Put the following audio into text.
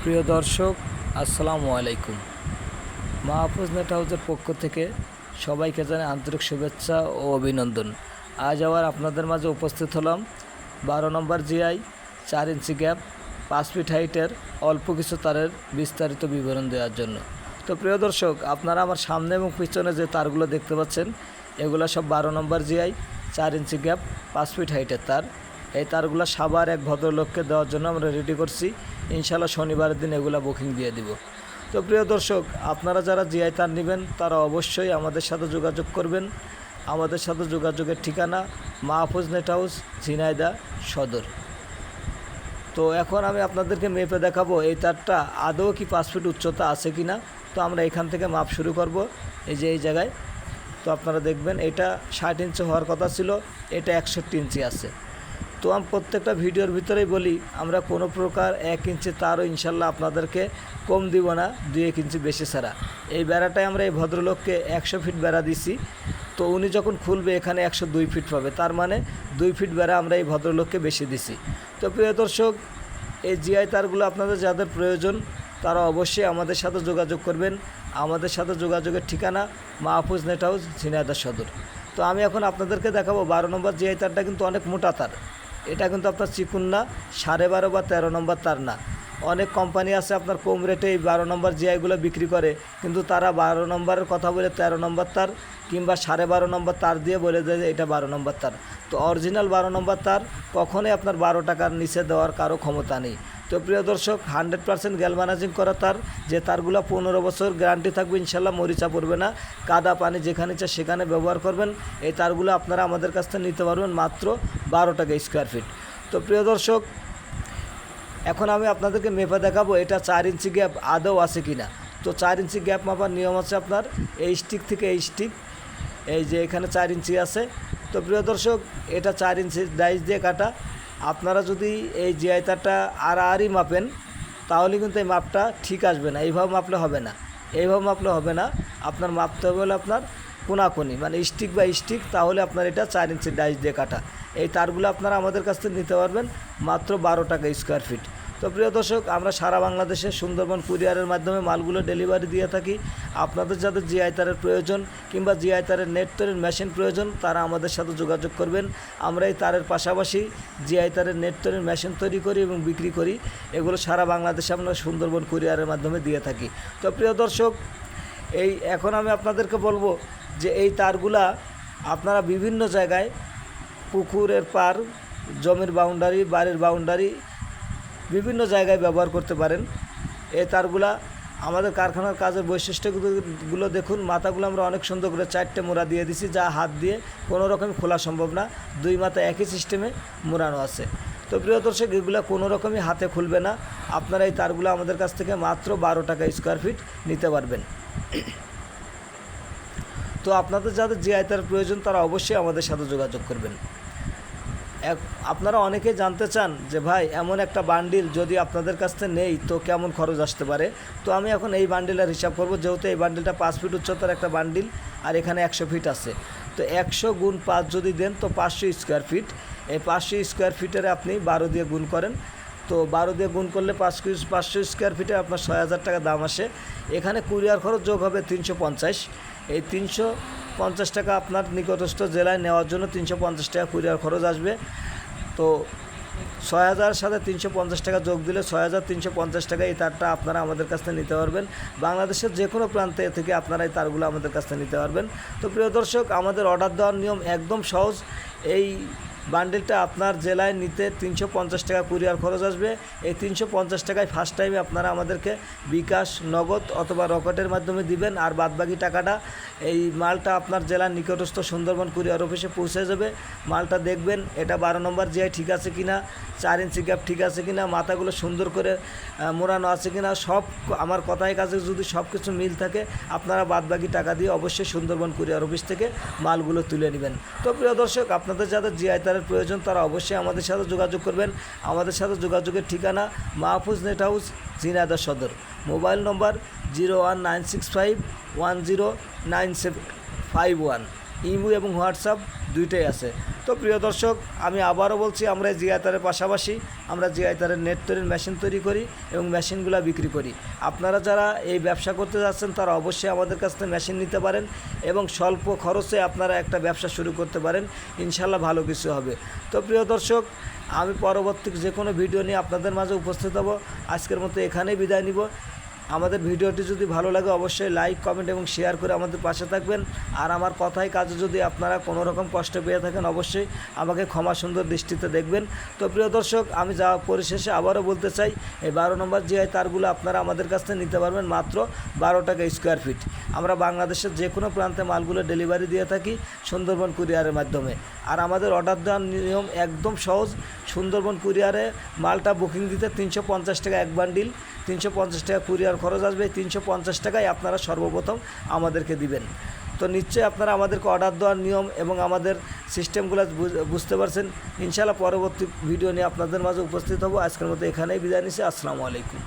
প্রিয় দর্শক, আসসালামু আলাইকুম। মাহফুজ নেট হাউসের পক্ষ থেকে সবাইকে জানাই আন্তরিক শুভেচ্ছা ও অভিনন্দন। আজ আবার আপনাদের মাঝে উপস্থিত হলাম 12 নম্বর জিআই 4 ইঞ্চি গ্যাপ 5 ফিট হাইটের অল্প কিছু তারের বিস্তারিত বিবরণ দেওয়ার জন্য। তো প্রিয় দর্শক, আপনারা আমার সামনে এবং পিছনে যে তারগুলো দেখতে পাচ্ছেন, এগুলো সব 12 নম্বর জিআই 4 ইঞ্চি গ্যাপ 5 ফিট হাইটের তার। এই তারগুলো সাভার এক ভদ্রলোককে দেওয়ার জন্য আমরা রেডি করছি। ইনশাল্লাহ শনিবারের দিন এগুলো বুকিং দিয়ে দিব। তো প্রিয় দর্শক, আপনারা যারা জিআই তার নেবেন তারা অবশ্যই আমাদের সাথে যোগাযোগ করবেন। আমাদের সাথে যোগাযোগের ঠিকানা মাহফুজ নেট হাউস, ঝিনাইদহ সদর। তো এখন আমি আপনাদেরকে মেপে দেখাবো এই তারটা আদৌ কি 5 ফিট উচ্চতা আছে কি না। তো আমরা এখান থেকে মাপ শুরু করব, এই যে এই জায়গায়। তো আপনারা দেখবেন এটা 60 ইঞ্চি হওয়ার কথা ছিল, এটা 61 ইঞ্চি আছে। তো আমি প্রত্যেকটা ভিডিওর ভিতরেই বলি, আমরা কোনো প্রকার 1 ইঞ্চি তারও ইনশাল্লাহ আপনাদেরকে কম দিব না, 2-1 ইঞ্চি বেশি ছাড়া। এই বেড়াটাই আমরা এই ভদ্রলোককে 100 ফিট বেড়া দিছি। তো উনি যখন খুলবে এখানে 102 ফিট পাবে, তার মানে 2 ফিট বেড়া আমরা এই ভদ্রলোককে বেশি দিছি। তো প্রিয় দর্শক, এই জিআই তারগুলো আপনাদের যাদের প্রয়োজন তারা অবশ্যই আমাদের সাথে যোগাযোগ করবেন। আমাদের সাথে যোগাযোগের ঠিকানা মাহফুজ নেট হাউস, ঝিনাইদহ সদর। তো আমি এখন আপনাদেরকে দেখাবো 12 নম্বর জিআই তারটা কিন্তু অনেক মোটা তার। এটা কিন্তু আপনার চিকুন না, 12.5 বা 13 নম্বর তার না। অনেক কোম্পানি আছে আপনার কম রেটে এই 12 নম্বর জিআইগুলো বিক্রি করে, কিন্তু তারা 12 নম্বরের কথা বলে 13 নম্বর তার কিংবা 12.5 নম্বর তার দিয়ে বলে দেয় যে এটা 12 নম্বর তার। তো অরিজিনাল 12 নম্বর তার কখনোই আপনার 12 টাকার নিচে দেওয়ার কারো ক্ষমতা নেই। তো প্রিয় দর্শক, 100% গ্যালভানাইজিং করা তার, যে তারগুলো 15 বছর গ্যারান্টি থাকবে, ইনশাল্লাহ মরিচা পড়বে না। কাদা পানি যেখানে ইচ্ছা সেখানে ব্যবহার করবেন। এই তারগুলো আপনারা আমাদের কাছ থেকে নিতে পারবেন মাত্র 12 টাকা স্কোয়ার ফিট। তো প্রিয় দর্শক, এখন আমি আপনাদেরকে মেপে দেখাবো এটা 4 ইঞ্চি গ্যাপ আদৌ আছে কি না। তো 4 ইঞ্চি গ্যাপ মাপার নিয়ম আছে আপনার এই স্টিক থেকে এই স্টিক, এই যে এখানে 4 ইঞ্চি আছে। তো প্রিয় দর্শক, এটা 4 ইঞ্চি ডাইস দিয়ে কাটা। আপনারা যদি এই জিআই তারটা আড়াআড়ি মাপেন তাহলে কিন্তু এই মাপটা ঠিক আসবে না, এইভাবে মাপলে হবে না, এইভাবে মাপলে হবে না। আপনার মাপতে হবে হলে আপনার কোনাকুনি, মানে স্টিক বা স্টিক, তাহলে আপনার এটা 4 ইঞ্চি ডাইস দিয়ে কাটা। এই তারগুলো আপনারা আমাদের কাছ থেকে নিতে পারবেন মাত্র 12 টাকা স্কোয়ার ফিট। তো প্রিয় দর্শক, আমরা সারা বাংলাদেশে সুন্দরবন কুরিয়ারের মাধ্যমে মালগুলো ডেলিভারি দিয়ে থাকি। আপনাদের যাদের জিআই তারের প্রয়োজন কিংবা জিআই তারের নেট তৈরির মেশিন প্রয়োজন তারা আমাদের সাথে যোগাযোগ করবেন। আমরা এই তারের পাশাপাশি জিআই তারের নেট তৈরির মেশিন তৈরি করি এবং বিক্রি করি। এগুলো সারা বাংলাদেশে আমরা সুন্দরবন কুরিয়ারের মাধ্যমে দিয়ে থাকি। তো প্রিয় দর্শক, এই এখন আমি আপনাদেরকে বলবো যে এই তারগুলা আপনারা বিভিন্ন জায়গায়, পুকুরের পার, জমির বাউন্ডারি, বাড়ির বাউন্ডারি, বিভিন্ন জায়গায় ব্যবহার করতে পারেন। এই তারগুলা আমাদের কারখানার কাজের বৈশিষ্ট্যগুলো দেখুন। মাথাগুলো আমরা অনেক সুন্দর করে 4টে মোড়া দিয়ে দিছি, যা হাত দিয়ে কোনো রকম খোলা সম্ভব না। 2 মাথা একই সিস্টেমে মোড়ানো আছে। তো প্রিয় দর্শক, এগুলো কোনো রকমই হাতে খুলবে না। আপনারা এই তারগুলো আমাদের কাছ থেকে মাত্র 12 টাকা স্কোয়ার ফিট নিতে পারবেন। তো আপনাদের যাদের জিআই তার প্রয়োজন তারা অবশ্যই আমাদের সাথে যোগাযোগ করবেন। আপনারা অনেকেই জানতে চান যে ভাই এমন একটা বান্ডিল যদি আপনাদের কাছ থেকে নেই তো কেমন খরচ আসতে পারে। তো আমি এখন এই বান্ডিলের হিসাব করব, যেহেতু এই বান্ডিলটা 5 ফিট উচ্চতার একটা বান্ডিল আর এখানে 100 ফিট আছে। তো 100 গুণ 5 যদি দেন তো 500 স্কোয়ার ফিট। এই 500 স্কোয়ার ফিটের আপনি 12 দিয়ে গুণ করেন। তো 12 দিয়ে গুণ করলে 500 স্কোয়ার ফিটে আপনার 6000 টাকা দাম আসে। এখানে কুরিয়ার খরচ যোগ হবে 350। এই 350 টাকা আপনার নিকটস্থ জেলায় নেওয়ার জন্য 350 টাকা কুরিয়ার খরচ আসবে। তো 6000 সাথে 350 টাকা যোগ দিলে 6350 টাকা এই তারটা আপনারা আমাদের কাছ থেকে নিতে পারবেন। বাংলাদেশের যে কোনো প্রান্তে থেকে আপনারা এই তারগুলো আমাদের কাছ থেকে নিতে পারবেন। তো প্রিয় দর্শক, আমাদের অর্ডার দেওয়ার নিয়ম একদম সহজ। এই বান্ডেলটা আপনার জেলায় নিতে 350 টাকা কুরিয়ার খরচ আসবে। এই 350 টাকায় ফার্স্ট টাইমে আপনারা আমাদেরকে বিকাশ, নগদ অথবা রকেটের মাধ্যমে দিবেন, আর বাদবাকি টাকাটা এই মালটা আপনার জেলার নিকটস্থ সুন্দরবন কুরিয়ার অফিসে পৌঁছে যাবে। মালটা দেখবেন এটা 12 নম্বর জিআই ঠিক আছে কিনা, 4 ইঞ্চি গ্যাপ ঠিক আছে কিনা, মাথাগুলো সুন্দর করে মোড়ানো আছে কিনা, সব আমার কথায় কাজে যদি সব কিছু মিল থাকে আপনারা বাদবাকি টাকা দিয়ে অবশ্যই সুন্দরবন কুরিয়ার অফিস থেকে মালগুলো তুলে নেবেন। তো প্রিয় দর্শক, আপনাদের যাদের জিআই তারের প্রয়োজন তারা অবশ্যই আমাদের সাথে যোগাযোগ করবেন। আমাদের সাথে যোগাযোগের ঠিকানা মাহফুজ নেট হাউস, ঝিনাইদহ সদর। মোবাইল নম্বর 01965109751। ইমো এবং হোয়াটসঅ্যাপ দুইটাই আছে। তো প্রিয় দর্শক, আমি আবারও বলছি, আমরা জিআই তারের পাশাপাশি আমরা জিআই তারের নেট তৈরির মেশিন তৈরি করি এবং মেশিনগুলো বিক্রি করি। আপনারা যারা এই ব্যবসা করতে যাচ্ছেন তারা অবশ্যই আমাদের কাছ থেকে মেশিন নিতে পারেন এবং স্বল্প খরচে আপনারা একটা ব্যবসা শুরু করতে পারেন, ইনশাল্লাহ ভালো কিছু হবে। তো প্রিয় দর্শক, আমি পরবর্তী যে কোনো ভিডিও নিয়ে আপনাদের মাঝে উপস্থিত হব। আজকের মতো এখানেই বিদায় নিব। আমাদের ভিডিওটি যদি ভালো লাগে অবশ্যই লাইক, কমেন্ট এবং শেয়ার করে আমাদের পাশে থাকবেন। আর আমার কথায় কাজে যদি আপনারা কোনো রকম কষ্ট পেয়ে থাকেন অবশ্যই আমাকে ক্ষমা সুন্দর দৃষ্টিতে দেখবেন। তো প্রিয় দর্শক, আমি যা পরিশেষে আবারও বলতে চাই, এই 12 নম্বর জিআই তারগুলো আপনারা আমাদের কাছ থেকে নিতে পারবেন মাত্র 12 টাকা স্কোয়ার ফিট। আমরা বাংলাদেশের যে কোনো প্রান্তে মালগুলো ডেলিভারি দিয়ে থাকি সুন্দরবন কুরিয়ারের মাধ্যমে। আর আমাদের অর্ডার দেওয়ার নিয়ম একদম সহজ। সুন্দরবন কুরিয়ারে মালটা বুকিং দিতে 350 টাকা এক বান্ডিল, 350 টাকা কুরিয়ার খরচ আসবে। 350 টাকায় আপনারা সর্বপ্রথম আমাদেরকে দিবেন। তো নিশ্চয়ই আপনারা আমাদেরকে অর্ডার দেওয়ার নিয়ম এবং আমাদের সিস্টেমগুলো বুঝতে পারছেন। ইনশাআল্লাহ পরবর্তী ভিডিও নিয়ে আপনাদের মাঝে উপস্থিত হব। আজকের মতো এখানেই বিদায় নিচ্ছি। আসসালামু আলাইকুম।